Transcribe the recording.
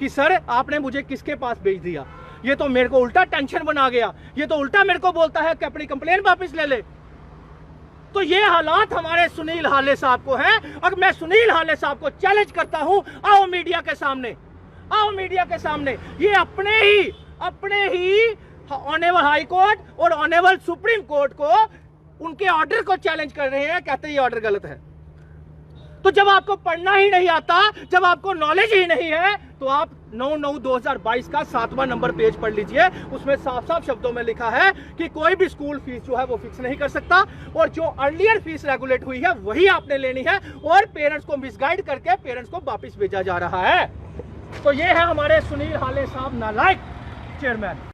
कि सर आपने मुझे किसके पास भेज दिया। ये तो मेरे को उल्टा टेंशन बना गया, ये तो उल्टा मेरे को बोलता है कि अपनी कंप्लेन वापस ले ले। तो ये हालात हमारे सुनील हाले साहब को हैं और मैं सुनील हाले साहब को चैलेंज करता हूं, आओ मीडिया के सामने, आओ मीडिया के सामने। ये अपने ही ऑनेबल हाई कोर्ट और ऑनेबल सुप्रीम कोर्ट को, उनके ऑर्डर को चैलेंज कर रहे हैं, कहते हैं ये ऑर्डर गलत है। तो जब आपको पढ़ना ही नहीं आता, जब आपको नॉलेज ही नहीं है, तो आप 9/9/2022 का 7वां नंबर पेज पढ़ लीजिए। उसमें साफ साफ शब्दों में लिखा है कि कोई भी स्कूल फीस जो है वो फिक्स नहीं कर सकता और जो अर्लियर फीस रेगुलेट हुई है वही आपने लेनी है और पेरेंट्स को मिसगाइड करके पेरेंट्स को वापस भेजा जा रहा है। तो ये है हमारे सुनील हाले साहब नालायक चेयरमैन।